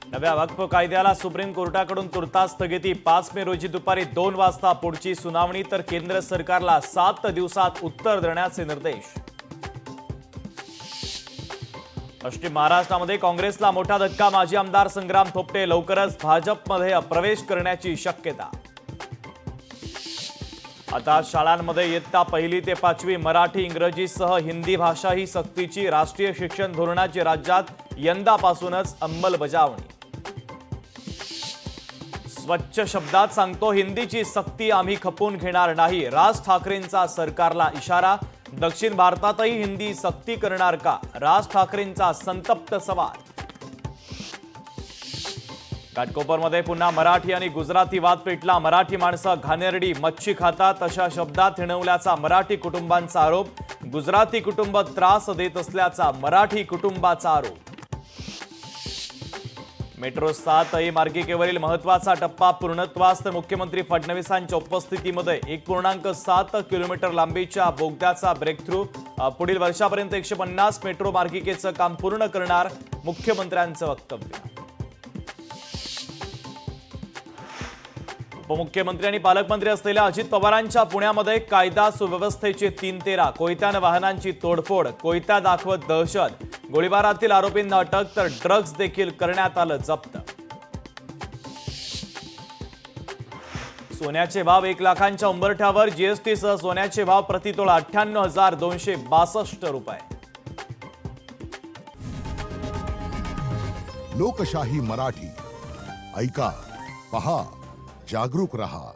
नव्या वक्फ कायद्याला सुप्रीम कोर्टाकडून तुर्तास स्थगिती। 5 मे रोजी दुपारी 2 वाजता पुढची सुनावणी, तर केंद्र सरकारला 7 दिवसात उत्तर देण्याचे निर्देश। पश्चिम महाराष्ट्रामध्ये काँग्रेसला मोठा धक्का। माजी आमदार संग्राम थोपटे लवकरच भाजपमध्ये प्रवेश करण्याची शक्यता। आता शाळांमध्ये इयत्ता 1ली ते 5वी मराठी इंग्रजीसह हिंदी भाषा ही सक्तीची। राष्ट्रीय शिक्षण धोरणाची राज्यात यंदापासूनच अंमलबजावणी। स्वच्छ शब्दात सांगतो, हिंदीची सक्ती आम्ही खपून घेणार नाही। राज ठाकरेंचा सरकारला इशारा। दक्षिण भारतातही हिंदी सक्ती करणार का? राज ठाकरेंचा संतप्त सवाल। घाटकोपरमध्ये पुन्हा मराठी आणि गुजराती वाद पेटला। मराठी माणसं घाणेरडी मच्छी खातात अशा शब्दात हिणवल्याचा मराठी कुटुंबांचा आरोप। गुजराती कुटुंब त्रास देत असल्याचा मराठी कुटुंबाचा आरोप। मेट्रो 7 मार्गिकेवरील महत्त्वाचा टप्पा पूर्णत्वास, तर मुख्यमंत्री फडणवीसांच्या उपस्थितीमध्ये 1.7 किलोमीटर लांबीच्या बोगद्याचा ब्रेकथ्रू। पुढील वर्षापर्यंत 150 मेट्रो मार्गिकेचं काम पूर्ण करणार, मुख्यमंत्र्यांचं वक्तव्य। उपमुख्यमंत्री आणि पालकमंत्री असलेल्या अजित पवारांच्या पुण्यामध्ये कायदा सुव्यवस्थेचे 3-13। कोयत्यानं वाहनांची तोडफोड, कोयता दाखवत दहशत। गोळीबारातील आरोपींना अटक, तर ड्रग्ज देखील करण्यात आलं जप्त। सोन्याचे भाव 1 लाखांच्या उंबरठ्यावर। जीएसटीसह सोन्याचे भाव प्रतितोळा 98,262 रुपये। लोकशाही मराठी ऐका, पहा, जागरूक रहा।